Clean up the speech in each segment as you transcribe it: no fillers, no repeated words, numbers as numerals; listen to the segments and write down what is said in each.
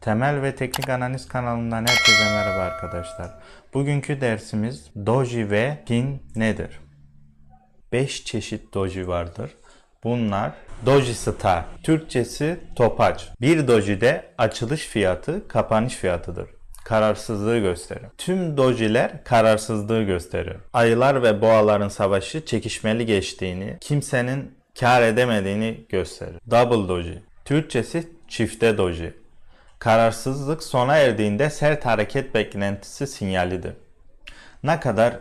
Temel ve Teknik Analiz kanalından herkese merhaba arkadaşlar. Bugünkü dersimiz doji ve pin nedir? 5 çeşit doji vardır. Bunlar doji star, Türkçesi topaç. Bir dojide açılış fiyatı kapanış fiyatıdır. Kararsızlığı gösterir. Tüm dojiler kararsızlığı gösterir. Ayılar ve boğaların savaşı çekişmeli geçtiğini, kimsenin kar edemediğini gösterir. Double doji, Türkçesi çifte doji. Kararsızlık sona erdiğinde sert hareket beklentisi sinyalidir. Ne kadar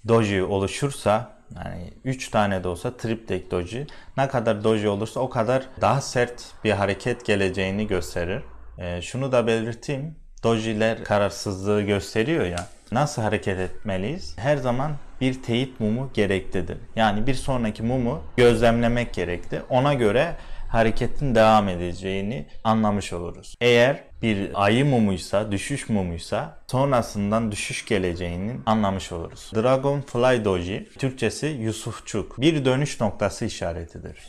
doji oluşursa, yani 3 tane de olsa triptek doji, ne kadar doji olursa o kadar daha sert bir hareket geleceğini gösterir. Şunu da belirteyim, dojiler kararsızlığı gösteriyor ya, nasıl hareket etmeliyiz? Her zaman bir teyit mumu gereklidir. Yani bir sonraki mumu gözlemlemek gerekli. Ona göre hareketin devam edeceğini anlamış oluruz. Eğer bir ayı mumuysa, düşüş mumuysa sonrasından düşüş geleceğini anlamış oluruz. Dragonfly Doji, Türkçesi Yusufçuk, bir dönüş noktası işaretidir.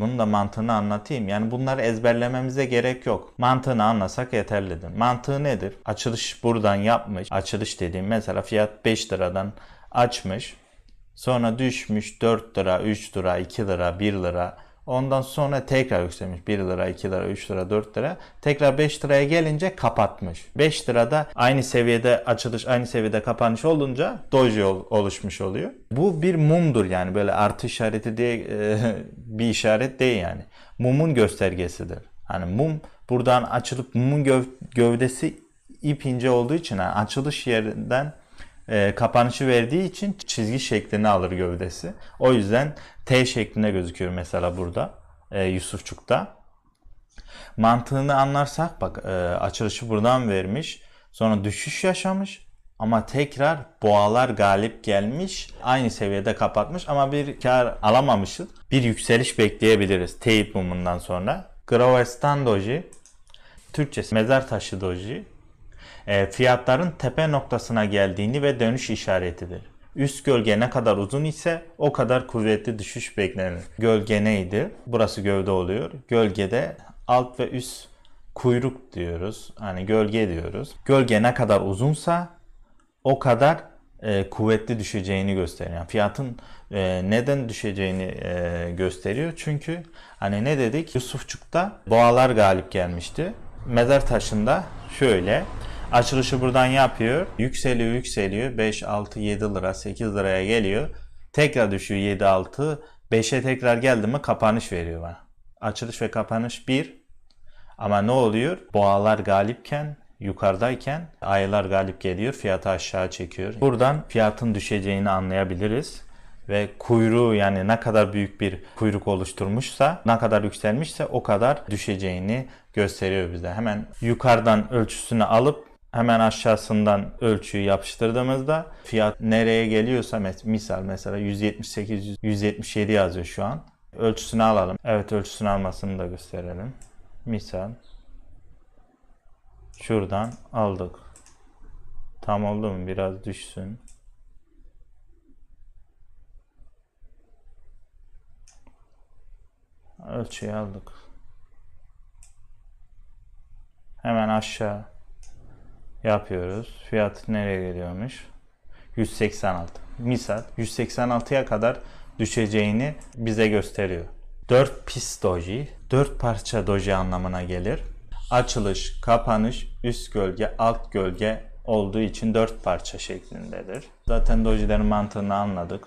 Bunun da mantığını anlatayım. Yani bunları ezberlememize gerek yok. Mantığını anlasak yeterlidir. Mantığı nedir? Açılış buradan yapmış. Açılış dediğim mesela fiyat 5 liradan açmış. Sonra düşmüş 4 lira, 3 lira, 2 lira, 1 lira. Ondan sonra tekrar yükselmiş. 1 lira, 2 lira, 3 lira, 4 lira. Tekrar 5 liraya gelince kapatmış. 5 lirada aynı seviyede açılış, aynı seviyede kapanış olunca doji oluşmuş oluyor. Bu bir mumdur yani. Böyle artı işareti diye bir işaret değil yani. Mumun göstergesidir. Hani mum buradan açılıp mumun gövdesi ip ince olduğu için yani açılış yerinden kapanışı verdiği için çizgi şeklini alır gövdesi. O yüzden T şeklinde gözüküyor mesela burada Yusufçuk'ta. Mantığını anlarsak bak açılışı buradan vermiş. Sonra düşüş yaşamış. Ama tekrar boğalar galip gelmiş. Aynı seviyede kapatmış ama bir kar alamamışız. Bir yükseliş bekleyebiliriz teyit mumundan sonra. Gravestan Doji, Türkçesi mezar taşı doji. Fiyatların tepe noktasına geldiğini ve dönüş işaretidir. Üst gölge ne kadar uzun ise o kadar kuvvetli düşüş beklenir. Gölge neydi? Burası gövde oluyor. Gölgede alt ve üst kuyruk diyoruz. Hani gölge diyoruz. Gölge ne kadar uzunsa o kadar kuvvetli düşeceğini gösteriyor. Yani fiyatın neden düşeceğini gösteriyor. Çünkü hani ne dedik? Yusufçuk'ta boğalar galip gelmişti. Mezar taşında şöyle. Açılışı buradan yapıyor. Yükseliyor yükseliyor. 5, 6, 7 lira, 8 liraya geliyor. Tekrar düşüyor 7, 6. 5'e tekrar geldi mi kapanış veriyor bana. Açılış ve kapanış 1. Ama ne oluyor? Boğalar galipken, yukarıdayken ayılar galip geliyor. Fiyatı aşağı çekiyor. Buradan fiyatın düşeceğini anlayabiliriz. Ve kuyruğu yani ne kadar büyük bir kuyruk oluşturmuşsa, ne kadar yükselmişse o kadar düşeceğini gösteriyor bize. Hemen yukarıdan ölçüsünü alıp hemen aşağısından ölçüyü yapıştırdığımızda fiyat nereye geliyorsa misal mesela 178, 177 yazıyor şu an. Ölçüsünü alalım. Evet, ölçüsünü almasını da gösterelim. Misal şuradan aldık. Tam oldu mu? Biraz düşsün. Ölçüyü aldık. Hemen aşağı yapıyoruz. Fiyat nereye geliyormuş? 186. Misal 186'ya kadar düşeceğini bize gösteriyor. 4 pis doji, 4 parça doji anlamına gelir. Açılış, kapanış, üst gölge, alt gölge olduğu için 4 parça şeklindedir. Zaten dojilerin mantığını anladık.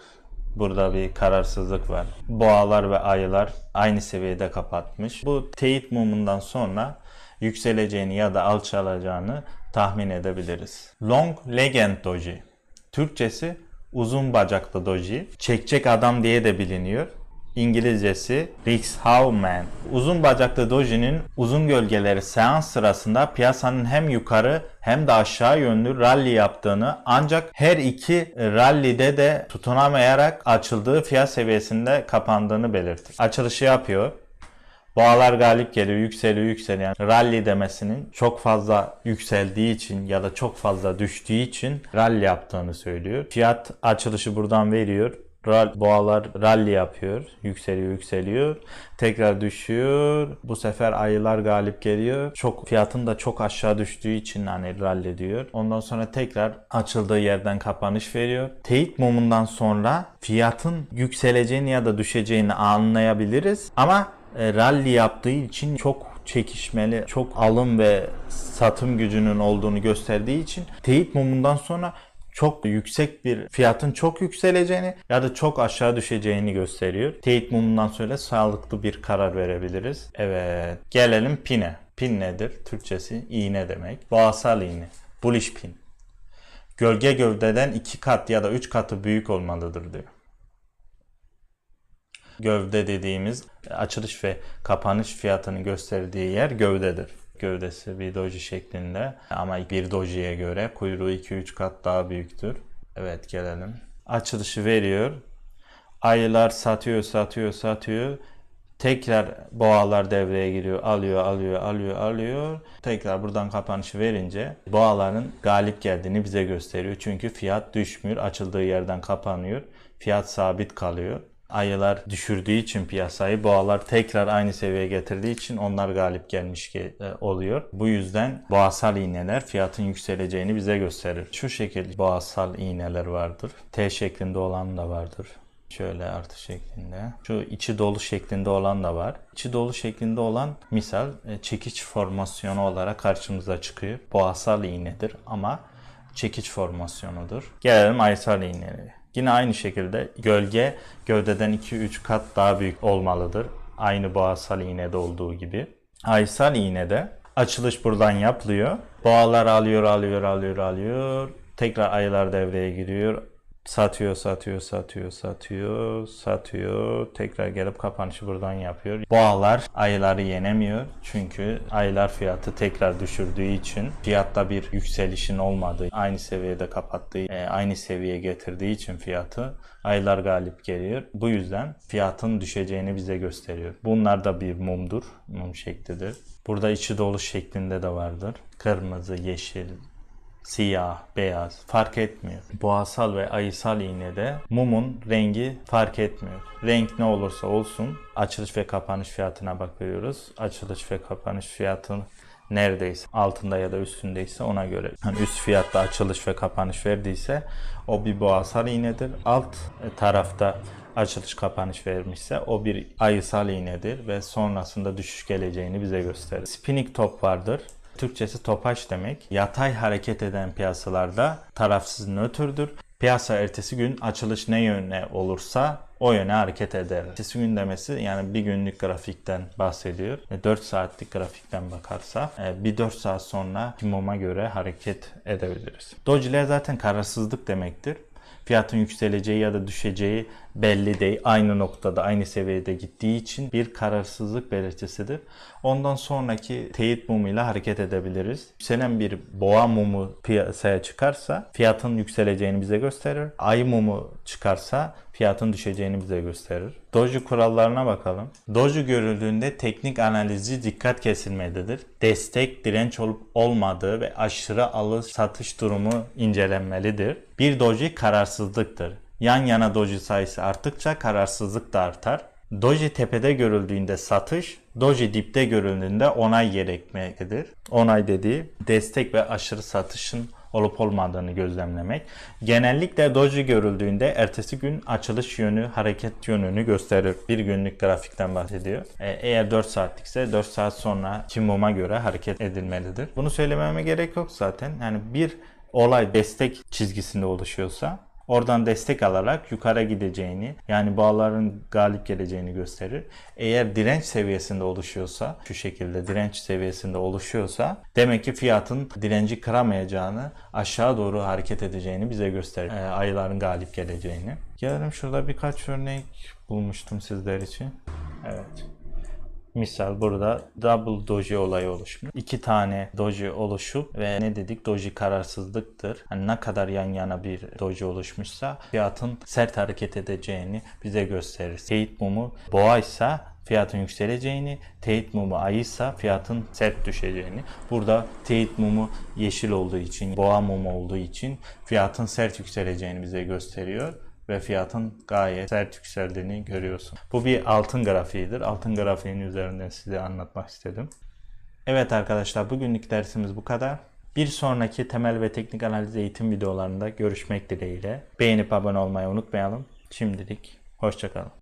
Burada bir kararsızlık var. Boğalar ve ayılar aynı seviyede kapatmış. Bu teyit mumundan sonra yükseleceğini ya da alçalacağını tahmin edebiliriz. Long Legend Doji, Türkçesi uzun bacaklı doji. Çekçek adam diye de biliniyor. İngilizcesi Rickshawman. Uzun bacaklı dojinin uzun gölgeleri seans sırasında piyasanın hem yukarı hem de aşağı yönlü rally yaptığını, ancak her iki rally'de de tutunamayarak açıldığı fiyat seviyesinde kapandığını belirtir. Açılışı yapıyor. Boğalar galip geliyor, yükseliyor, yükseliyor. Yani rally demesinin çok fazla yükseldiği için ya da çok fazla düştüğü için rally yaptığını söylüyor. Fiyat açılışı buradan veriyor. Boğalar rally yapıyor. Yükseliyor. Tekrar düşüyor. Bu sefer ayılar galip geliyor. Fiyatın da çok aşağı düştüğü için hani rally diyor. Ondan sonra tekrar açıldığı yerden kapanış veriyor. Teyit mumundan sonra fiyatın yükseleceğini ya da düşeceğini anlayabiliriz. Ama rally yaptığı için çok çekişmeli, çok alım ve satım gücünün olduğunu gösterdiği için teyit mumundan sonra çok yüksek bir fiyatın çok yükseleceğini ya da çok aşağı düşeceğini gösteriyor. Teyit mumundan sonra sağlıklı bir karar verebiliriz. Evet, gelelim pin'e. Pin nedir? Türkçesi iğne demek. Boğasal iğne. Bullish pin. Gölge gövdeden 2 kat ya da 3 katı büyük olmalıdır diyor. Gövde dediğimiz açılış ve kapanış fiyatını gösterdiği yer gövdedir. Gövdesi bir doji şeklinde ama bir dojiye göre kuyruğu 2-3 kat daha büyüktür. Evet, gelelim. Açılışı veriyor. Ayılar satıyor. Tekrar boğalar devreye giriyor. Alıyor. Tekrar buradan kapanışı verince boğaların galip geldiğini bize gösteriyor. Çünkü fiyat düşmüyor. Açıldığı yerden kapanıyor. Fiyat sabit kalıyor. Ayılar düşürdüğü için piyasayı, boğalar tekrar aynı seviyeye getirdiği için onlar galip gelmiş oluyor. Bu yüzden boğasal iğneler fiyatın yükseleceğini bize gösterir. Şu şekilde boğasal iğneler vardır. T şeklinde olan da vardır. Şöyle artı şeklinde. Şu içi dolu şeklinde olan da var. İçi dolu şeklinde olan misal çekiç formasyonu olarak karşımıza çıkıyor. Boğasal iğnedir ama çekiç formasyonudur. Gelelim ayısal iğnelere. Yine aynı şekilde gölge gövdeden 2-3 kat daha büyük olmalıdır. Aynı boğasal iğnede olduğu gibi. Ayısal iğnede açılış buradan yapılıyor. Boğalar alıyor. Tekrar ayılar devreye giriyor. Satıyor. Tekrar gelip kapanışı buradan yapıyor. Boğalar ayıları yenemiyor. Çünkü ayılar fiyatı tekrar düşürdüğü için fiyatta bir yükselişin olmadığı, aynı seviyede kapattığı, aynı seviyeye getirdiği için fiyatı ayılar galip geliyor. Bu yüzden fiyatın düşeceğini bize gösteriyor. Bunlar da bir mumdur. Mum şeklidir. Burada içi dolu şeklinde de vardır. Kırmızı, yeşil, siyah, beyaz fark etmiyor. Boğasal ve ayısal iğnede mumun rengi fark etmiyor. Renk ne olursa olsun açılış ve kapanış fiyatına bakıyoruz. Açılış ve kapanış fiyatı neredeyse altında ya da üstündeyse ona göre. Hani üst fiyatta açılış ve kapanış verdiyse o bir boğasal iğnedir. Alt tarafta açılış kapanış vermişse o bir ayısal iğnedir ve sonrasında düşüş geleceğini bize gösterir. Spinning top vardır. Türkçesi topaç demek. Yatay hareket eden piyasalarda tarafsız nötrdür. Piyasa ertesi gün açılış ne yöne olursa o yöne hareket eder. Ertesi gün demesi yani bir günlük grafikten bahsediyor. 4 saatlik grafikten bakarsa bir 4 saat sonra muma göre hareket edebiliriz. Dojiler zaten kararsızlık demektir. Fiyatın yükseleceği ya da düşeceği belli değil. Aynı noktada, aynı seviyede gittiği için bir kararsızlık belirtisidir. Ondan sonraki teyit mumuyla hareket edebiliriz. Yükselen bir boğa mumu piyasaya çıkarsa fiyatın yükseleceğini bize gösterir. Ay mumu çıkarsa fiyatın düşeceğini bize gösterir. Doji kurallarına bakalım. Doji görüldüğünde teknik analizci dikkat kesilmelidir. Destek, direnç olup olmadığı ve aşırı alış satış durumu incelenmelidir. Bir doji kararsızlıktır. Yan yana doji sayısı arttıkça kararsızlık da artar. Doji tepede görüldüğünde satış, doji dipte görüldüğünde onay gerekmektedir. Onay dediği destek ve aşırı satışın olup olmadığını gözlemlemek. Genellikle doji görüldüğünde ertesi gün açılış yönü, hareket yönünü gösterir. Bir günlük grafikten bahsediyor. Eğer 4 saatlikse 4 saat sonra muma göre hareket edilmelidir. Bunu söylememe gerek yok zaten. Yani bir olay destek çizgisinde oluşuyorsa oradan destek alarak yukarı gideceğini, yani boğaların galip geleceğini gösterir. Eğer direnç seviyesinde oluşuyorsa, şu şekilde direnç seviyesinde oluşuyorsa demek ki fiyatın direnci kıramayacağını, aşağı doğru hareket edeceğini bize gösterir. Ayıların galip geleceğini. Gelelim, şurada birkaç örnek bulmuştum sizler için. Evet. Misal burada double doji olayı oluşmuş. 2 tane doji oluşup ve ne dedik? Doji kararsızlıktır. Hani ne kadar yan yana bir doji oluşmuşsa fiyatın sert hareket edeceğini bize gösterir. Teyit mumu boğaysa fiyatın yükseleceğini, teyit mumu ayıysa fiyatın sert düşeceğini. Burada teyit mumu yeşil olduğu için, boğa mumu olduğu için fiyatın sert yükseleceğini bize gösteriyor. Ve ve fiyatın gayet sert yükseldiğini görüyorsun. Bu bir altın grafiğidir. Altın grafiğinin üzerinden size anlatmak istedim. Evet arkadaşlar, bugünlük dersimiz bu kadar. Bir sonraki temel ve teknik analiz eğitim videolarında görüşmek dileğiyle. Beğenip abone olmayı unutmayalım. Şimdilik hoşça kalın.